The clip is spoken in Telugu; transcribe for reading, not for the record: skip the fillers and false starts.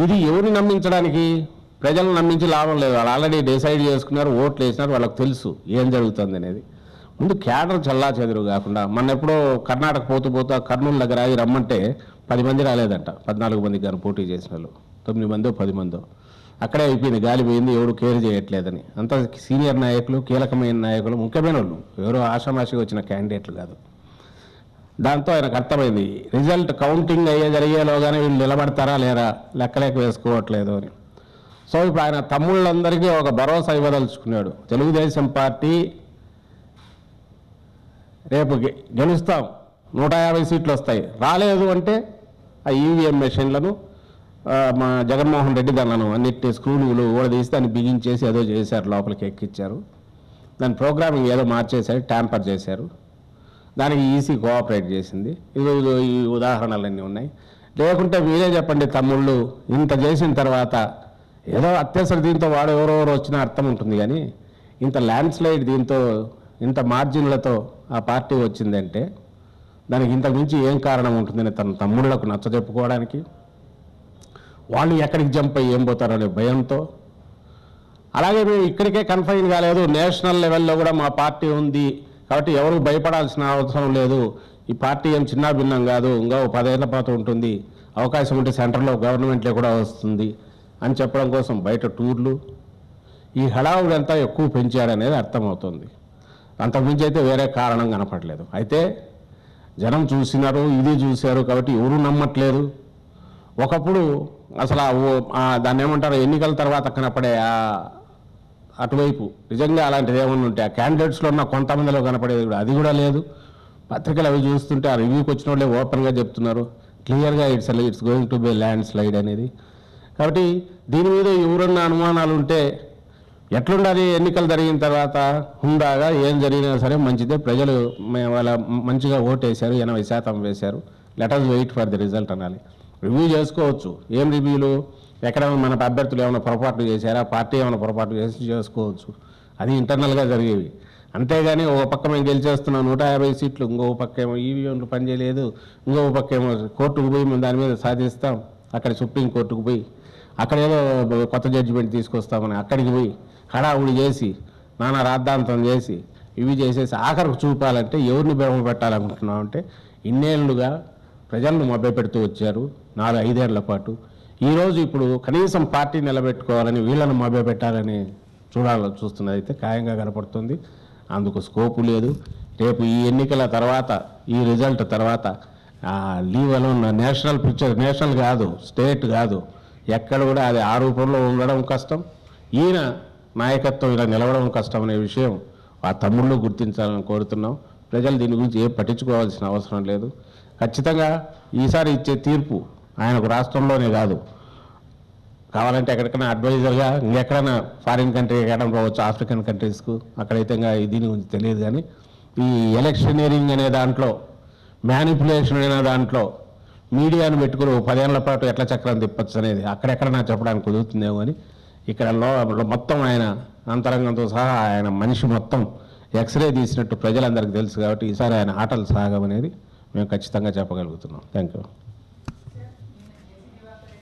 ఇది ఎవరిని నమ్మించడానికి? ప్రజలను నమ్మించి లాభం లేదు. వాళ్ళు ఆల్రెడీ డిసైడ్ చేసుకున్నారు, ఓట్లు వేసినారు, వాళ్ళకి తెలుసు ఏం జరుగుతుంది అనేది. ముందు క్యాడర్ చల్లా చెదురు కాకుండా మొన్న ఎప్పుడో కర్ణాటక పోతూ కర్నూలు దగ్గర ఆగి రమ్మంటే 10 మంది రాలేదంట. 14 మందికి కానీ పోటీ చేసిన వాళ్ళు 9 మందో 10 మందో అక్కడే అయిపోయింది, గాలి పోయింది, ఎవరు కేర్ చేయట్లేదని. అంత సీనియర్ నాయకులు, కీలకమైన నాయకులు, ముఖ్యమైన వాళ్ళు, ఎవరో ఆషామాషిగా వచ్చిన క్యాండిడేట్లు కాదు. దాంతో ఆయనకు అర్థమైంది రిజల్ట్ కౌంటింగ్ జరిగేలోగానే వీళ్ళు నిలబడతారా లేరా లెక్కలేక వేసుకోవట్లేదు అని. సో ఇప్పుడు ఆయన తమ్ముళ్ళందరికీ ఒక భరోసా ఇవ్వదలుచుకున్నాడు. తెలుగుదేశం పార్టీ రేపు గెలుస్తాం, 150 సీట్లు వస్తాయి, రాలేదు అంటే ఆ ఈవీఎం మెషిన్లను మా జగన్మోహన్ రెడ్డి దాన్ని అన్నిటి స్క్రూలు తీసి దాన్ని బిగించేసి ఏదో చేశారు, లోపలికి ఎక్కిచ్చారు. దాని ప్రోగ్రామింగ్ ఏదో మార్చేశారు, ట్యాంపర్ చేశారు. దానికి ఈసీ కోఆపరేట్ చేసింది. ఈ ఉదాహరణలన్నీ ఉన్నాయి. లేకుంటే మీరే చెప్పండి తమ్ముళ్ళు, ఇంత చేసిన తర్వాత ఏదో అత్యవసర దీంతో వాడు ఎవరెవరు వచ్చినా అర్థం ఉంటుంది, కానీ ఇంత ల్యాండ్ స్లైడ్ దీంతో ఇంత మార్జిన్లతో ఆ పార్టీ వచ్చిందంటే దానికి ఇంతకు మించి ఏం కారణం ఉంటుందని తన తమ్ముళ్లకు నచ్చజెప్పుకోవడానికి, వాళ్ళు ఎక్కడికి జంప్ అయ్యి ఏం పోతారనే భయంతో. అలాగే మేము ఇక్కడికే కన్ఫైన్ కాలేదు, నేషనల్ లెవెల్లో కూడా మా పార్టీ ఉంది కాబట్టి ఎవరు భయపడాల్సిన అవసరం లేదు, ఈ పార్టీ ఏం చిన్న భిన్నం కాదు, ఇంకా 10 ఏళ్ల పాటు ఉంటుంది, అవకాశం ఉంటే సెంటర్లో గవర్నమెంట్లో కూడా వస్తుంది అని చెప్పడం కోసం బయట టూర్లు, ఈ హడావుడంతా ఎక్కువ పెంచారనేది అర్థమవుతుంది. అంతకుమించి అయితే వేరే కారణం కనపడలేదు. అయితే జనం చూసినారు, ఇది చూశారు కాబట్టి ఎవరు నమ్మట్లేదు. ఒకప్పుడు అసలు దాన్ని ఏమంటారు, ఎన్నికల తర్వాత కనపడే అటువైపు నిజంగా అలాంటిది ఏమన్నా ఉంటే ఆ క్యాండిడేట్స్లో ఉన్న కొంతమందిలో కనపడేది కూడా అది కూడా లేదు. పత్రికలు అవి చూస్తుంటే ఆ రివ్యూకి వచ్చిన వాళ్ళే ఓపెన్గా చెప్తున్నారు క్లియర్గా it's going to be land slide అనేది. కాబట్టి దీని మీద ఎవరన్నా అనుమానాలు ఉంటే ఎట్లుండాలి, ఎన్నికలు జరిగిన తర్వాత హుందాగా ఏం జరిగినా సరే మంచిదే, ప్రజలు వాళ్ళ మంచిగా ఓటేశారు, 80% వేశారు, let us wait for the result అనాలి. రివ్యూ చేసుకోవచ్చు. ఏం రివ్యూలు, ఎక్కడ మన అభ్యర్థులు ఏమైనా పొరపాట్లు చేశారా, పార్టీ ఏమైనా పొరపాటు చేసుకోవచ్చు, అది ఇంటర్నల్గా జరిగేవి. అంతేగాని ఒక పక్క మేము గెలిచేస్తున్నాం 150 సీట్లు, ఇంకో పక్క ఏమో ఈవీఎంలు పనిచేయలేదు, ఇంకో పక్క ఏమో కోర్టుకు పోయి మేము దాని మీద సాధిస్తాం, అక్కడ సుప్రీంకోర్టుకు పోయి అక్కడ ఏదో కొత్త జడ్జిమెంట్ తీసుకొస్తామని అక్కడికి పోయి హడావుడి చేసి నానా రాద్ధాంతం చేసి ఇవి చేసేసి ఆఖరికి చూపాలంటే ఎవరిని బెరమ పెట్టాలనుకుంటున్నాం అంటే ఇన్నేళ్లుగా ప్రజలను మభ్యపెడుతూ వచ్చారు 4-5 ఏళ్ల పాటు. ఈరోజు ఇప్పుడు కనీసం పార్టీ నిలబెట్టుకోవాలని వీళ్ళను మభ్యపెట్టాలని చూస్తున్నది అయితే ఖాయంగా కనపడుతుంది. అందుకు స్కోపు లేదు. రేపు ఈ ఎన్నికల తర్వాత, ఈ రిజల్ట్ తర్వాత leave alone national picture, national కాదు, స్టేట్ కాదు, ఎక్కడ కూడా అది ఆ రూపంలో ఉండడం కష్టం, ఈయన నాయకత్వం ఇలా నిలవడం కష్టం అనే విషయం ఆ తమ్ముళ్ళు గుర్తించాలని కోరుతున్నాం. ప్రజలు దీని గురించి ఏం పట్టించుకోవాల్సిన అవసరం లేదు. ఖచ్చితంగా ఈసారి ఇచ్చే తీర్పు ఆయనకు రాష్ట్రంలోనే కాదు, కావాలంటే ఎక్కడికైనా అడ్వైజర్గా ఇంకెక్కడైనా ఫారిన్ కంట్రీ ఎక్కడం పోవచ్చు, ఆఫ్రికన్ కంట్రీస్కు, అక్కడైతే ఇంకా దీని గురించి తెలియదు. కానీ ఈ ఎలక్షనీరింగ్ అనే దాంట్లో, మ్యానిపులేషన్ అనే దాంట్లో మీడియాను పెట్టుకుని 10 ఏళ్ల పాటు ఎట్లా చక్రం తిప్పచ్చు అనేది అక్కడెక్కడ నాకు చెప్పడానికి కుదురుతుందేమో అని ఇక్కడ మొత్తం ఆయన అంతరంగంతో సహా ఆయన మనిషి మొత్తం ఎక్స్రే తీసినట్టు ప్రజలందరికీ తెలుసు. కాబట్టి ఈసారి ఆయన ఆటలు సాగమనేది మేము ఖచ్చితంగా చెప్పగలుగుతున్నాం. Thank you.